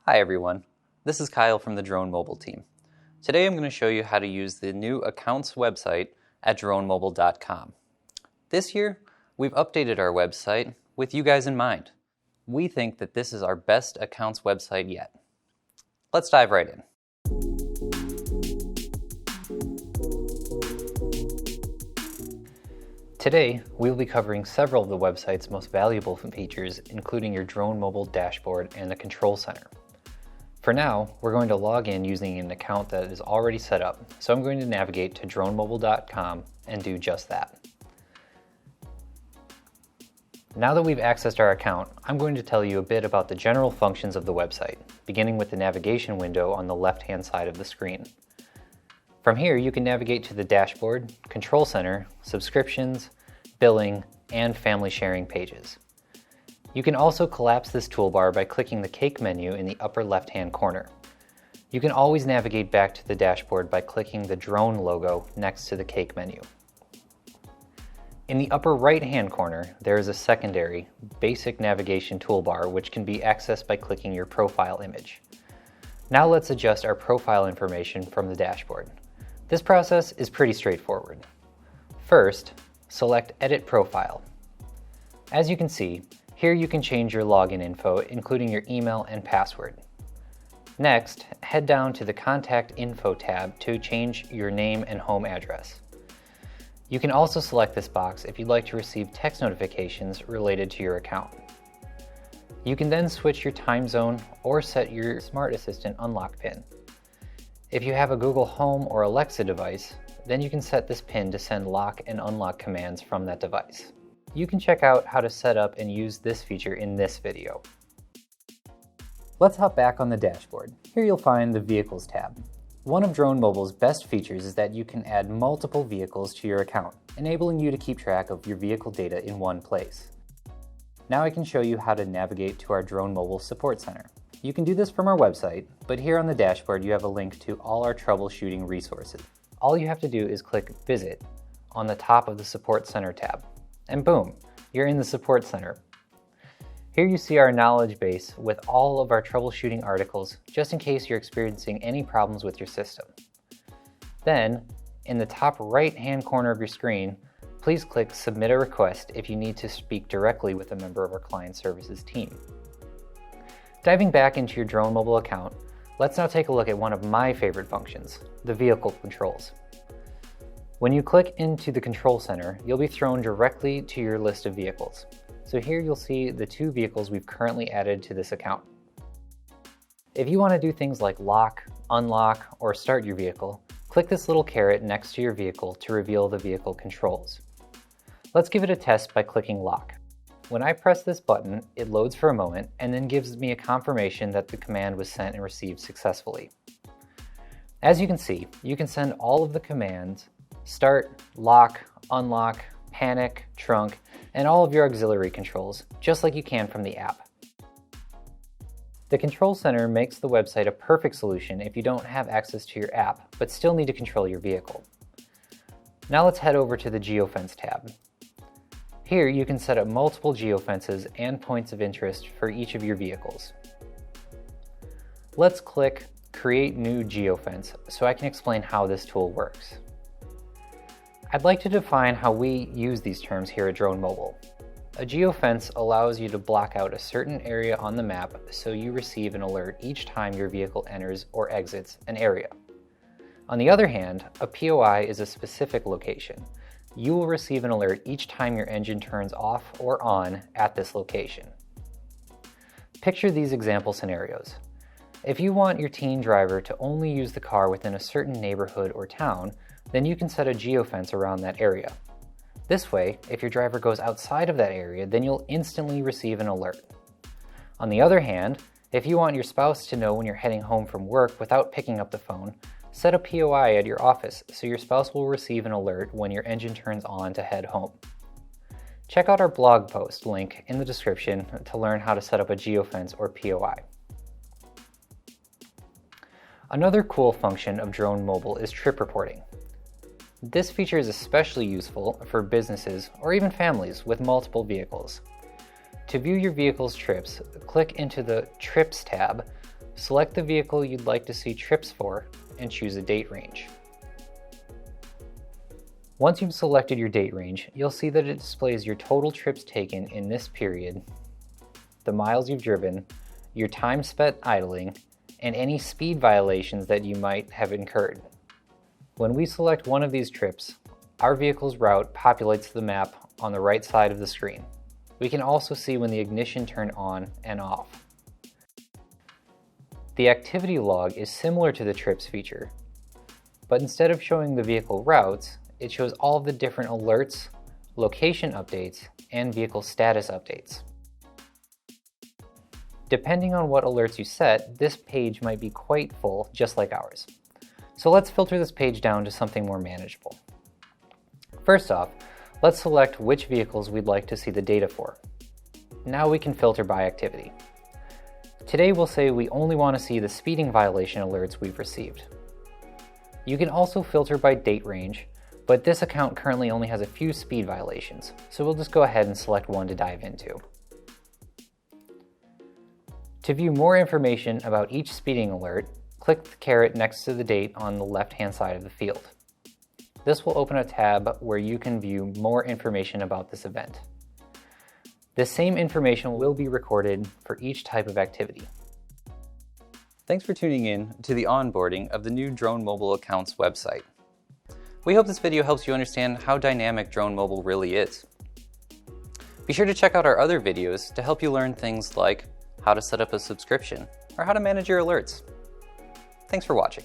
Hi everyone, this is Kyle from the DroneMobile team. Today I'm going to show you how to use the new accounts website at DroneMobile.com. This year, we've updated our website with you guys in mind. We think that this is our best accounts website yet. Let's dive right in. Today, we'll be covering several of the website's most valuable features, including your DroneMobile Dashboard and the Control Center. For now, we're going to log in using an account that is already set up, so I'm going to navigate to DroneMobile.com and do just that. Now that we've accessed our account, I'm going to tell you a bit about the general functions of the website, beginning with the navigation window on the left-hand side of the screen. From here, you can navigate to the Dashboard, Control Center, Subscriptions, Billing, and Family Sharing pages. You can also collapse this toolbar by clicking the cake menu in the upper left-hand corner. You can always navigate back to the dashboard by clicking the drone logo next to the cake menu. In the upper right-hand corner, there is a secondary, basic navigation toolbar which can be accessed by clicking your profile image. Now let's adjust our profile information from the dashboard. This process is pretty straightforward. First, select Edit Profile. As you can see, here you can change your login info, including your email and password. Next, head down to the Contact Info tab to change your name and home address. You can also select this box if you'd like to receive text notifications related to your account. You can then switch your time zone or set your Smart Assistant unlock PIN. If you have a Google Home or Alexa device, then you can set this PIN to send lock and unlock commands from that device. You can check out how to set up and use this feature in this video. Let's hop back on the dashboard. Here you'll find the Vehicles tab. One of DroneMobile's best features is that you can add multiple vehicles to your account, enabling you to keep track of your vehicle data in one place. Now I can show you how to navigate to our DroneMobile Support Center. You can do this from our website, but here on the dashboard you have a link to all our troubleshooting resources. All you have to do is click Visit on the top of the Support Center tab. And boom, you're in the Support Center. Here you see our knowledge base with all of our troubleshooting articles, just in case you're experiencing any problems with your system. Then, in the top right-hand corner of your screen, please click Submit a Request if you need to speak directly with a member of our client services team. Diving back into your DroneMobile account, let's now take a look at one of my favorite functions, the vehicle controls. When you click into the Control Center, you'll be thrown directly to your list of vehicles. So here you'll see the 2 vehicles we've currently added to this account. If you want to do things like lock, unlock, or start your vehicle, click this little caret next to your vehicle to reveal the vehicle controls. Let's give it a test by clicking Lock. When I press this button, it loads for a moment and then gives me a confirmation that the command was sent and received successfully. As you can see, you can send all of the commands Start, Lock, Unlock, Panic, Trunk, and all of your auxiliary controls, just like you can from the app. The Control Center makes the website a perfect solution if you don't have access to your app, but still need to control your vehicle. Now let's head over to the Geofence tab. Here you can set up multiple geofences and points of interest for each of your vehicles. Let's click Create New Geofence so I can explain how this tool works. I'd like to define how we use these terms here at DroneMobile. A geofence allows you to block out a certain area on the map so you receive an alert each time your vehicle enters or exits an area. On the other hand, a POI is a specific location. You will receive an alert each time your engine turns off or on at this location. Picture these example scenarios. If you want your teen driver to only use the car within a certain neighborhood or town, then you can set a geofence around that area. This way, if your driver goes outside of that area, then you'll instantly receive an alert. On the other hand, if you want your spouse to know when you're heading home from work without picking up the phone, set a POI at your office so your spouse will receive an alert when your engine turns on to head home. Check out our blog post link in the description to learn how to set up a geofence or POI. Another cool function of DroneMobile is trip reporting. This feature is especially useful for businesses or even families with multiple vehicles. To view your vehicle's trips, click into the Trips tab, Select the vehicle you'd like to see trips for and choose a date range. Once you've selected your date range, you'll see that it displays your total trips taken in this period, the miles you've driven, your time spent idling, and any speed violations that you might have incurred. When we select one of these trips, our vehicle's route populates the map on the right side of the screen. We can also see when the ignition turned on and off. The activity log is similar to the trips feature, but instead of showing the vehicle routes, it shows all of the different alerts, location updates, and vehicle status updates. Depending on what alerts you set, this page might be quite full, just like ours. So let's filter this page down to something more manageable. First off, let's select which vehicles we'd like to see the data for. Now we can filter by activity. Today we'll say we only want to see the speeding violation alerts we've received. You can also filter by date range, but this account currently only has a few speed violations, so we'll just go ahead and select one to dive into. To view more information about each speeding alert, click the caret next to the date on the left-hand side of the field. This will open a tab where you can view more information about this event. This same information will be recorded for each type of activity. Thanks for tuning in to the onboarding of the new DroneMobile Accounts website. We hope this video helps you understand how dynamic DroneMobile really is. Be sure to check out our other videos to help you learn things like how to set up a subscription or how to manage your alerts. Thanks for watching.